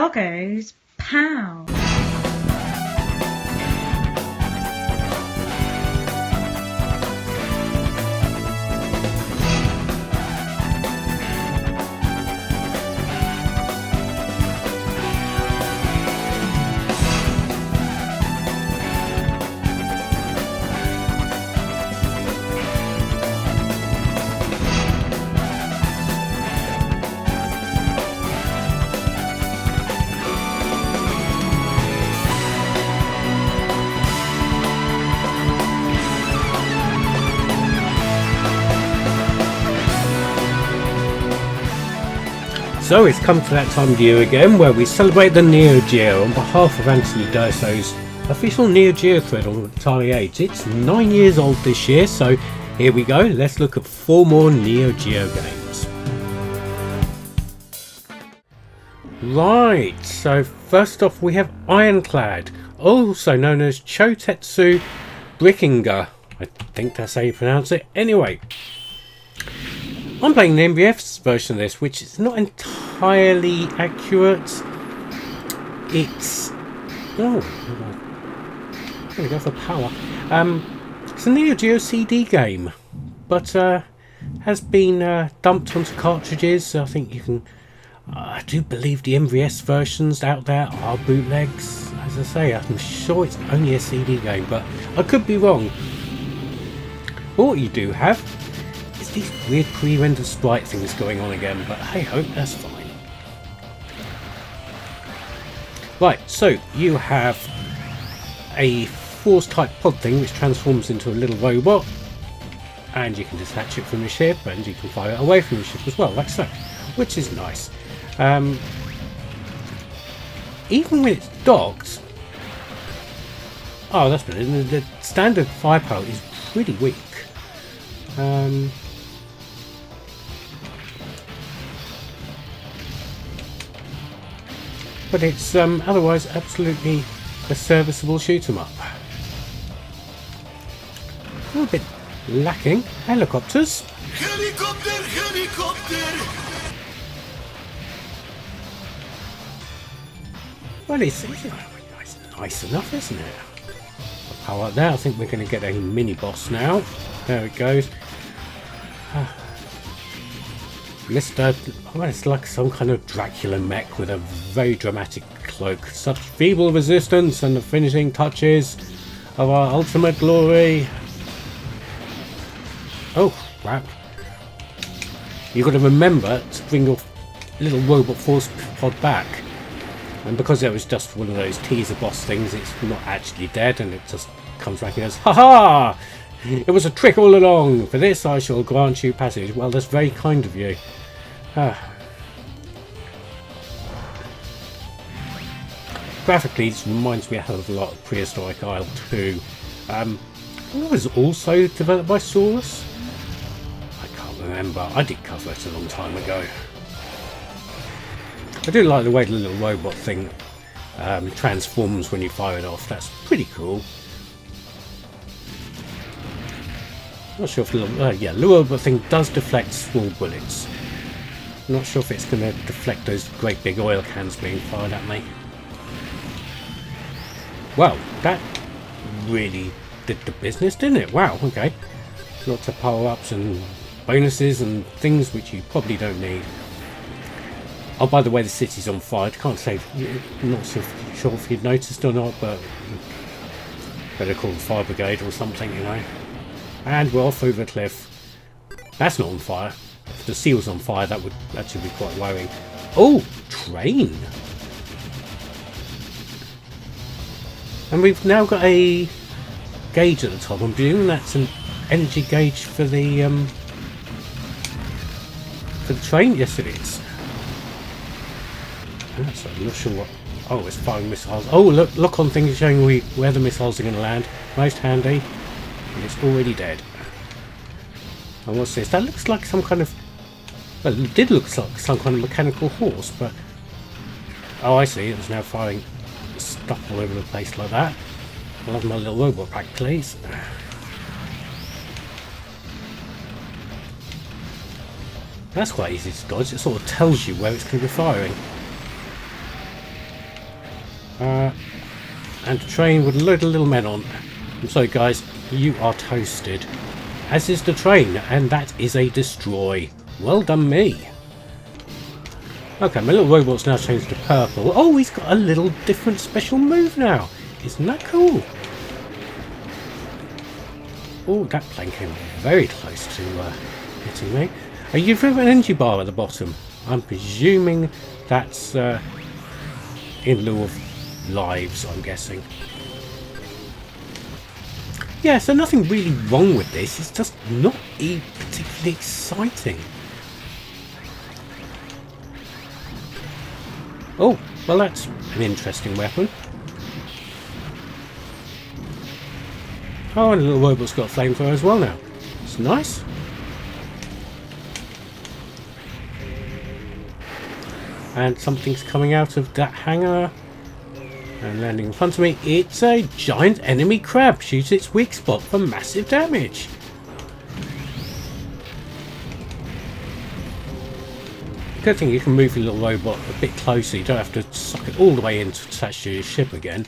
SNKs POW. So it's come to that time of year again where we celebrate the Neo Geo on behalf of Anthony Durso's official Neo Geo thread on Atari Age. It's 9 years old this year, so here we go. Let's look at 4 more Neo Geo games. Right, so first off we have Ironclad, also known as Chotetsu Brickinger. I think that's how you pronounce it. Anyway, I'm playing the MVS version of this, which is not entirely accurate. It's... oh, I'm going to go for power. It's a Neo Geo CD game, but has been dumped onto cartridges. I think you can... I do believe the MVS versions out there are bootlegs. As I say, I'm sure it's only a CD game, but I could be wrong. But what you do have is these weird pre-rendered sprite things going on again, but hey ho, that's fine. Right, so you have a force type pod thing which transforms into a little robot, and you can detach it from the ship and you can fire it away from the ship as well, like so, which is nice. Even when it's docked, oh that's brilliant, the standard firepower is pretty weak. But it's otherwise absolutely a serviceable shoot 'em up. A little bit lacking helicopters. Helicopter, helicopter! Well, it's nice enough, isn't it? Power up there. I think we're going to get a mini boss now. There it goes. Mr. well, it's like some kind of Dracula mech with a very dramatic cloak. Such feeble resistance and the finishing touches of our ultimate glory. Oh crap. You've got to remember to bring your little robot force pod back. And because it was just one of those teaser boss things, it's not actually dead, and it just comes back and goes, "Ha-ha! It was a trick all along. For this I shall grant you passage." Well, that's very kind of you. Graphically, this reminds me a hell of a lot of Prehistoric Isle 2. It was also developed by Saurus. I can't remember. I did cover it a long time ago. I do like the way the little robot thing transforms when you fire it off. That's pretty cool. Not sure if the little robot thing does deflect small bullets. Not sure if it's going to deflect those great big oil cans being fired at me. Well, that really did the business, didn't it? Wow, okay. Lots of power-ups and bonuses and things which you probably don't need. Oh, by the way, the city's on fire. I can't say, not so sure if you'd noticed or not, but better call the fire brigade or something, you know. And we're off over the cliff. That's not on fire. If the sea was on fire, that would actually be quite worrying. Oh, train! And we've now got a gauge at the top. I'm presuming that's an energy gauge for the train. Yes, it is. So I'm not sure what. Oh, it's firing missiles. Oh, look on things showing where the missiles are going to land. Most handy. And it's already dead. And what's this? That looks like some kind of... well, it did look like some kind of mechanical horse, but... oh, I see. It was now firing stuff all over the place like that. I'll have my little robot back, please. That's quite easy to dodge. It sort of tells you where it's going to be firing. And a train with a load of little men on. I'm sorry guys, you are toasted. As is the train, and that is a destroy. Well done me. Okay, my little robot's now changed to purple. Oh, he's got a little different special move now. Isn't that cool? Oh, that plane came very close to hitting me. You've got an energy bar at the bottom. I'm presuming that's in lieu of lives, I'm guessing. Yeah, so nothing really wrong with this. It's just not particularly exciting. Oh, well that's an interesting weapon. Oh, and the little robot's got a flamethrower as well now. It's nice. And something's coming out of that hangar and landing in front of me. It's a giant enemy crab. Shoots its weak spot for massive damage. Good thing you can move your little robot a bit closer. You don't have to suck it all the way in to attach to your ship again.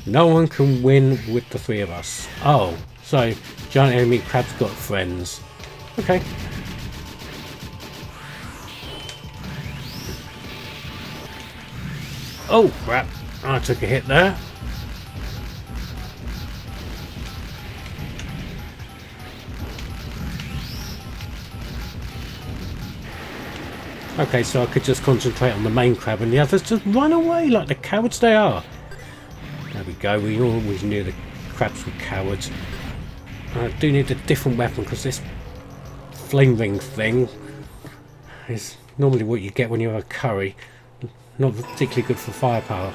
No one can win with the three of us. Oh, so giant enemy crab's got friends. Okay. Oh crap, I took a hit there. Okay, so I could just concentrate on the main crab and the others just run away like the cowards they are. There we go, we always knew the crabs were cowards. I do need a different weapon because this flame ring thing is normally what you get when you have a curry. Not particularly good for firepower.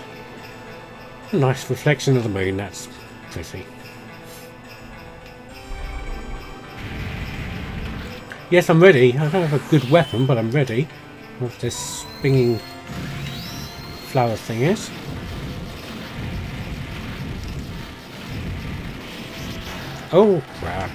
A nice reflection of the moon, that's pretty. Yes, I'm ready. I don't have a good weapon, but I'm ready. What this spinning flower thing is. Oh crap.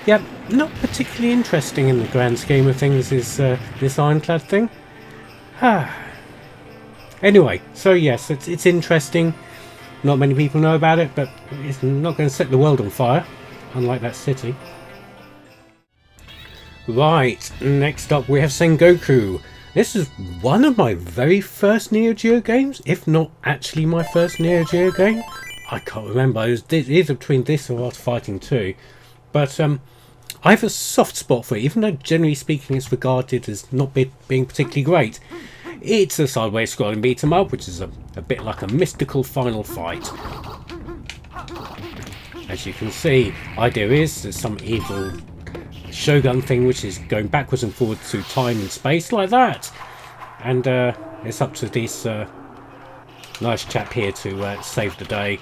Yep, not particularly interesting in the grand scheme of things is this Ironclad thing. Anyway, so yes, it's interesting. Not many people know about it, but it's not going to set the world on fire, unlike that city. Right, next up we have Sengoku. This is one of my very first Neo Geo games, if not actually my first Neo Geo game. I can't remember, it was either between this or Art Fighting 2. But I have a soft spot for it, even though generally speaking it's regarded as not being particularly great. It's a sideways scrolling beat 'em up, which is a bit like a mystical final fight. As you can see, idea is there's some evil Shogun thing which is going backwards and forwards through time and space like that. And it's up to this nice chap here to save the day.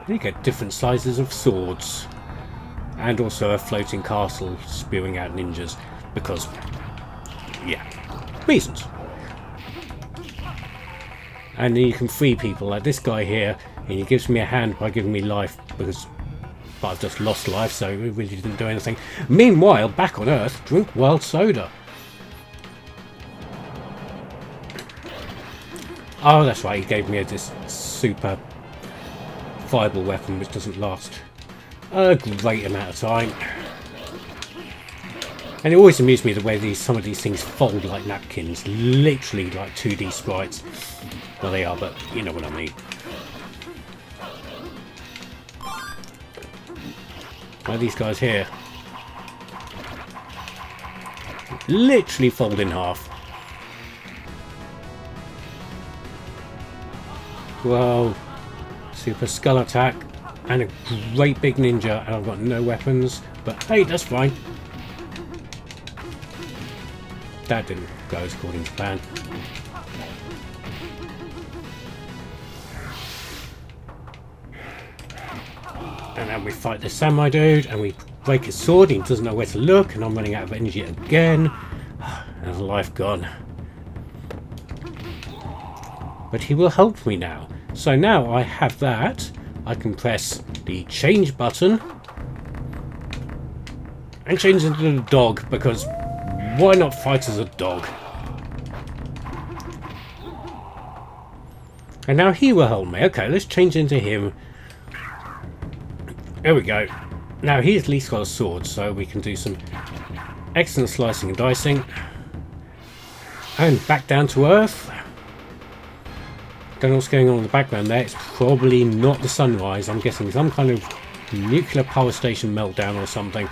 You get different sizes of swords. And also a floating castle spewing out ninjas. Because, yeah, reasons. And then you can free people like this guy here. And he gives me a hand by giving me life. But I've just lost life, so it really didn't do anything. Meanwhile, back on Earth, drink wild soda. Oh, that's right, he gave me this super fireball weapon which doesn't last a great amount of time. And it always amused me the way some of these things fold like napkins, literally like 2D sprites. Well, they are, but you know what I mean. Like these guys here. Literally fold in half. Whoa. Super skull attack. And a great big ninja. And I've got no weapons. But hey, that's fine. That didn't go as according to plan. And then we fight the samurai dude, and we break his sword, and he doesn't know where to look, and I'm running out of energy again. And life gone. But he will help me now. So now I have that. I can press the change button and change into the dog, because why not fight as a dog? And now he will help me. Okay, let's change into him. There we go. Now he's at least got a sword, so we can do some excellent slicing and dicing. And back down to earth. Don't know what's going on in the background there. It's probably not the sunrise. I'm guessing some kind of nuclear power station meltdown or something.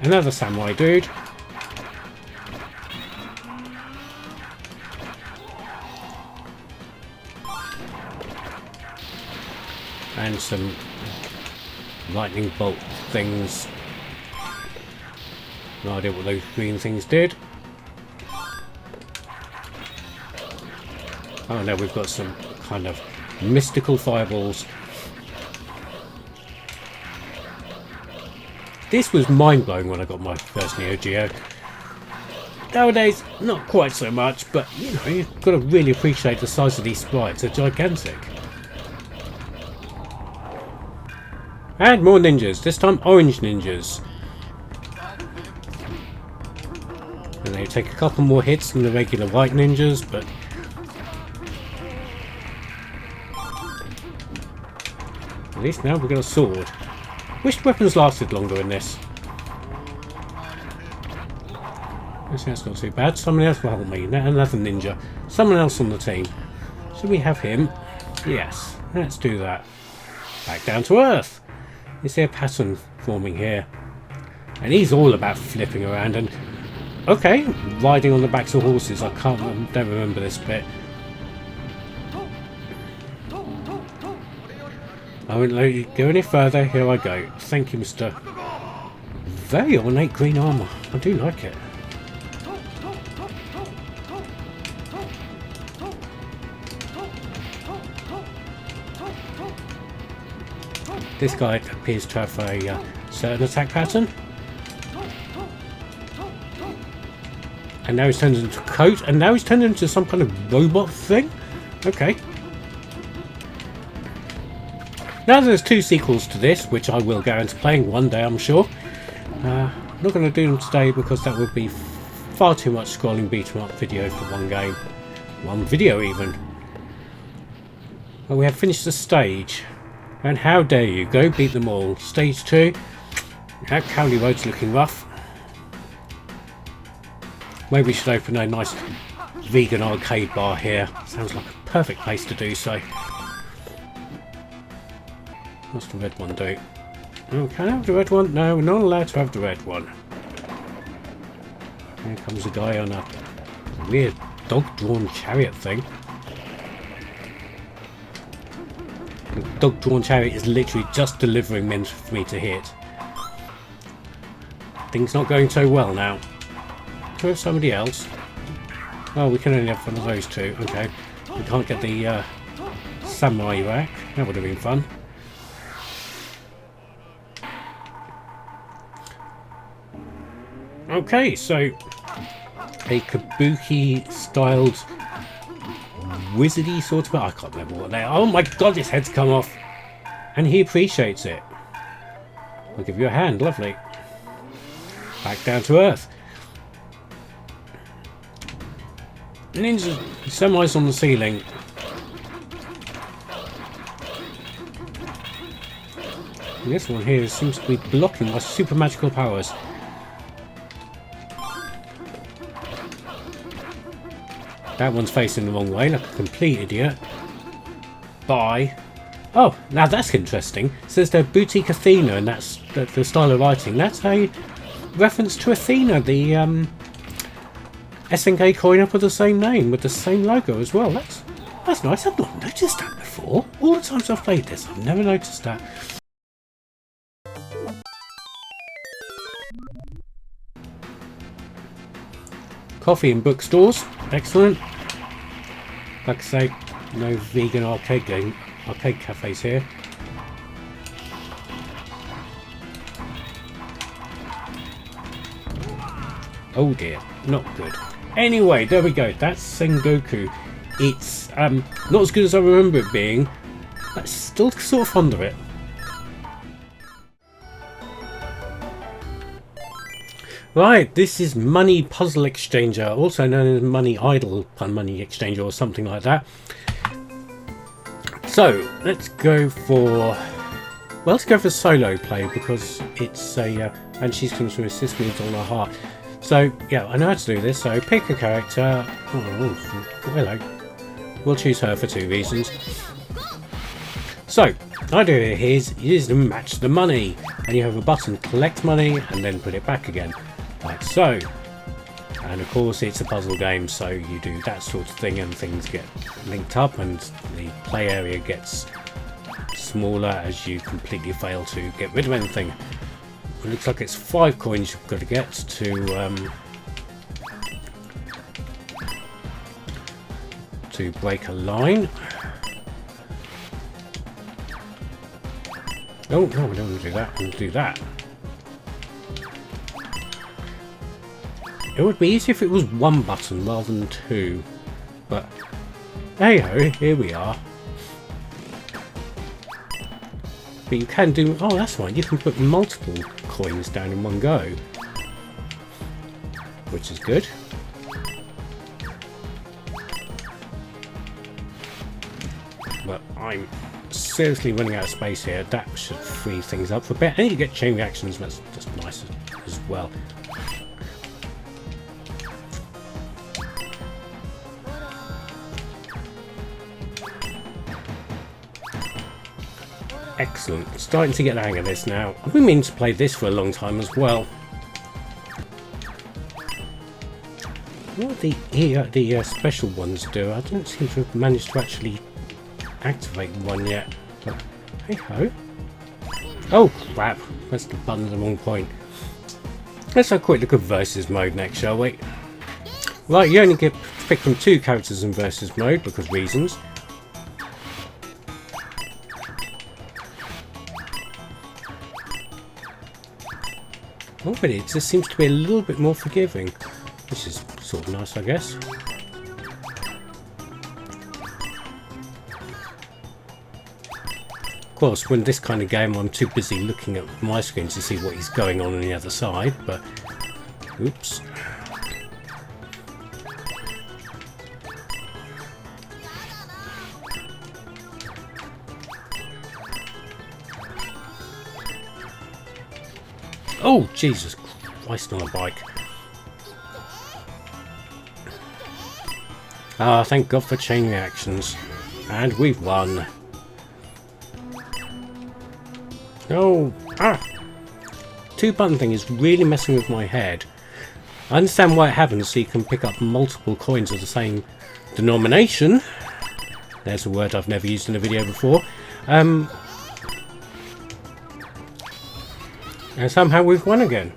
Another samurai dude. And some lightning bolt things. No idea what those green things did. Oh no, we've got some kind of mystical fireballs. This was mind-blowing when I got my first Neo Geo. Nowadays, not quite so much, but you know, you've got to really appreciate the size of these sprites. They're gigantic. And more ninjas, this time orange ninjas. And they take a couple more hits than the regular white ninjas, but at least now we've got a sword. Wish weapons lasted longer in this. That's not too bad. Someone else will help me. Another ninja. Someone else on the team. Should we have him? Yes. Let's do that. Back down to earth. Is there a pattern forming here? And he's all about flipping around and... Okay, riding on the backs of horses. I don't remember this bit. I won't let you go any further. Here I go. Thank you, Mr. Very ornate green armour. I do like it. This guy appears to have a certain attack pattern. And now he's turned into a coat. And now he's turned into some kind of robot thing. Okay. Now there's 2 sequels to this, which I will go into playing one day, I'm sure. I'm not going to do them today because that would be far too much scrolling beat 'em up video for one game. One video even. Well, we have finished the stage. And how dare you, go beat them all. Stage 2. That Cowley Road's looking rough. Maybe we should open a nice vegan arcade bar here. Sounds like a perfect place to do so. What's the red one do? Oh, can I have the red one? No, we're not allowed to have the red one. Here comes a guy on a weird dog-drawn chariot thing. The dog-drawn chariot is literally just delivering men for me to hit. Things not going so well now. Can we have somebody else? Oh, we can only have one of those 2. Okay. We can't get the samurai rack. That would have been fun. Okay, so a kabuki-styled wizardy sort of... I can't remember what they are. Oh my god, his head's come off. And he appreciates it. I'll give you a hand, lovely. Back down to earth. Ninja samurais on the ceiling. And this one here seems to be blocking my super magical powers. That one's facing the wrong way, like a complete idiot. Bye. Oh, now that's interesting. It says they're Boutique Athena, and that's the style of writing. That's a reference to Athena, the SNK coin-up of the same name, with the same logo as well. That's nice. I've not noticed that before. All the times I've played this, I've never noticed that. Coffee in bookstores. Excellent. Like I say, no vegan arcade cafes here. Oh dear, not good. Anyway, there we go. That's Sengoku. It's not as good as I remember it being, but still sort of fond of it. Right, this is Money Puzzle Exchanger, also known as Money Idol Money Exchanger or something like that. So let's go for solo play because it's a and she's going to assist me with all her heart. So yeah, I know how to do this. So pick a character. Oh, hello. We'll choose her for 2 reasons. So the idea here is to match the money, and you have a button collect money and then put it back again, like so. And of course it's a puzzle game, so you do that sort of thing and things get linked up and the play area gets smaller as you completely fail to get rid of anything. It looks like it's 5 coins you've got to get to break a line. Oh no, we don't want to do that. We'll do that. It would be easier if it was 1 button rather than 2, but hey ho, here we are. But you can do, oh that's right, you can put multiple coins down in one go, which is good. But I'm seriously running out of space here. That should free things up for a bit, and you get chain reactions, that's just nice as well. Excellent. Starting to get the hang of this now. I've been meaning to play this for a long time as well. What the special ones do, I don't seem to have managed to actually activate one yet. But hey ho. Oh crap! Pressed the button at the wrong point. Let's have a quick look at versus mode next, shall we? Right, you only get to pick from 2 characters in versus mode because reasons. Oh, but it just seems to be a little bit more forgiving, which is sort of nice, I guess. Of course, when this kind of game, I'm too busy looking at my screen to see what is going on the other side, but... Oops. Oh, Jesus Christ on a bike. Ah, thank God for chain reactions. And we've won. Oh, 2-button thing is really messing with my head. I understand why it happens, so you can pick up multiple coins of the same denomination. There's a word I've never used in a video before. And somehow we've won again.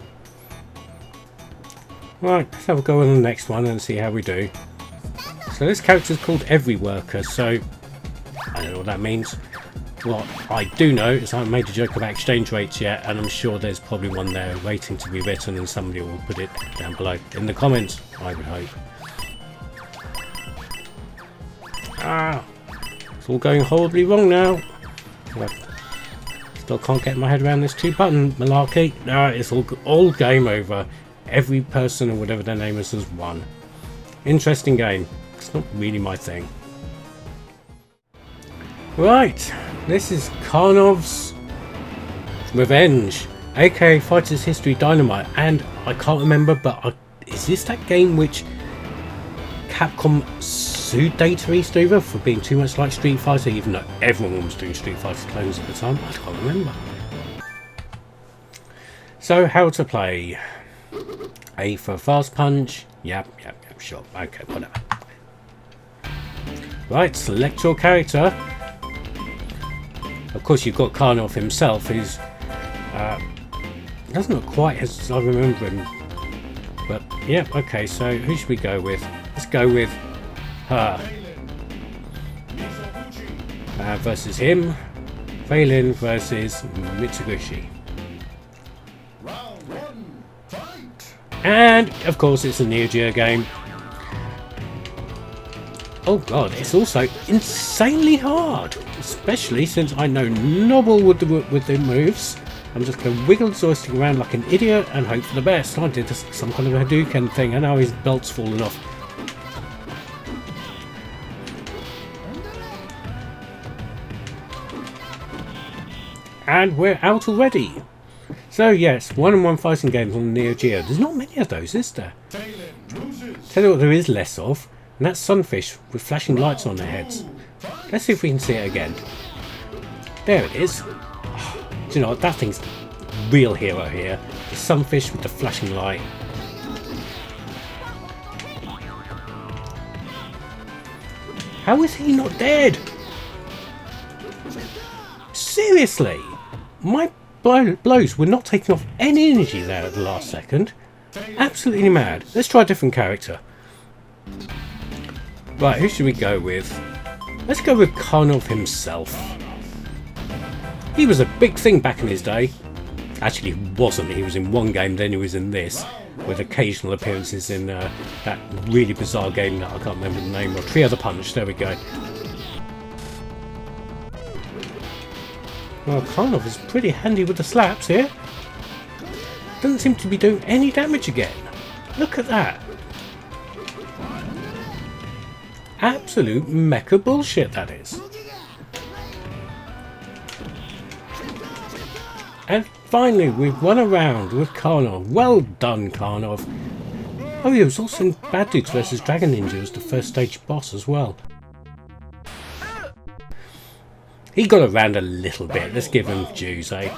Right, let's have a go on the next one and see how we do. So this character is called Every Worker, so I don't know what that means. What I do know is I haven't made a joke about exchange rates yet, and I'm sure there's probably one there waiting to be written and somebody will put it down below in the comments, I would hope. Ah, it's all going horribly wrong now. Still can't get my head around this 2-button malarkey. No, it's all game over. Every person or whatever their name is has won. Interesting game. It's not really my thing. Right, this is Karnovs Revenge, aka Fighters History Dynamite, and I can't remember, but is this that game which Capcom sued Data East over for being too much like Street Fighter, even though everyone was doing Street Fighter clones at the time? I can't remember. So, how to play? A for fast punch. Yep, sure. Okay, whatever. Right, select your character. Of course, you've got Karnov himself, who's doesn't look quite as I remember him. But yeah, okay. So who should we go with? Let's go with her versus him. Phelan versus Mitsubishi. Round 1, fight. And of course, it's a Neo Geo game. Oh god, it's also insanely hard, especially since I know nobble with the moves. I'm just going to wiggle the joystick around like an idiot and hope for the best. I did some kind of a Hadouken thing and now his belt's fallen off. And we're out already. So yes, 1-on-1 fighting games on the Neo Geo. There's not many of those, is there? Tell you what there is less of, and that's sunfish with flashing lights on their heads. Let's see if we can see it again. There it is. Oh, do you know what? That thing's the real hero here. The sunfish with the flashing light. How is he not dead? Seriously? My blows were not taking off any energy there at the last second. Absolutely mad. Let's try a different character. Right, who should we go with? Let's go with Karnov himself. He was a big thing back in his day. Actually, he wasn't. He was in one game, then he was in this, with occasional appearances in that really bizarre game that I can't remember the name of. Three Other Punch, there we go. Well, Karnov is pretty handy with the slaps here. Doesn't seem to be doing any damage again. Look at that. Absolute mecha bullshit, that is. And finally, we've won a round with Karnov. Well done, Karnov. Oh, he was also in Bad Dudes vs Dragon Ninja as the first stage boss as well. He got around a little bit. Let's give him dues, eh?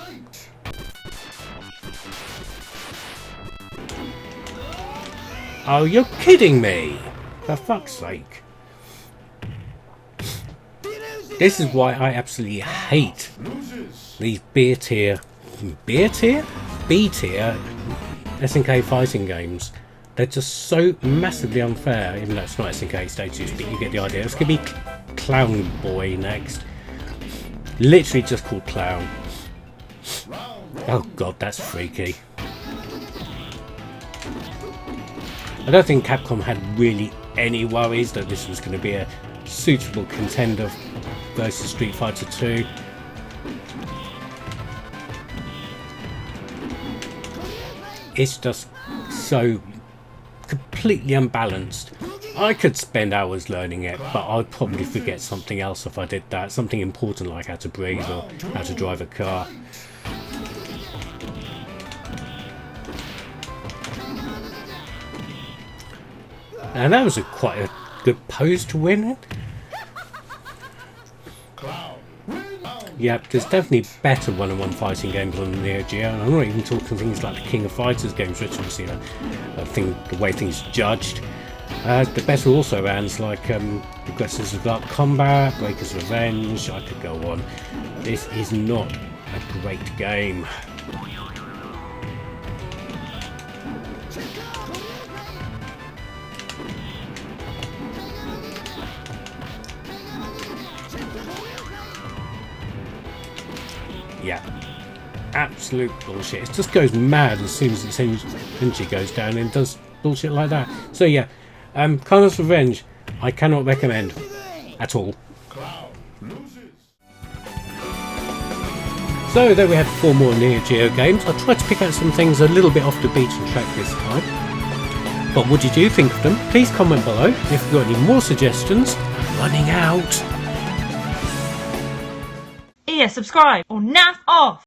Oh, you're kidding me! For fuck's sake. This is why I absolutely hate these B tier SNK fighting games. They're just so massively unfair, even though it's not SNK status, but you get the idea. It's going to be Clown Boy next. Literally just called Clown. Oh god, that's freaky. I don't think Capcom had really any worries that this was going to be a suitable contender versus Street Fighter 2. It's just so completely unbalanced. I could spend hours learning it, but I'd probably forget something else if I did that. Something important like how to breathe or how to drive a car. And that was quite a good pose to win it. Yep, there's definitely better one-on-one fighting games on the Neo Geo, and I'm not even talking things like the King of Fighters games, which obviously the way things judged. The better also rounds like Progressives of Dark Combat, Breakers Revenge, I could go on. This is not a great game. Yeah, absolute bullshit. It just goes mad as soon as its energy goes down and does bullshit like that. So yeah, Karnovs Revenge, I cannot recommend at all. So there we had 4 more Neo Geo games. I tried to pick out some things a little bit off the beaten track this time. But what did you think of them? Please comment below. If you've got any more suggestions, I'm running out. Yeah, subscribe or naff off!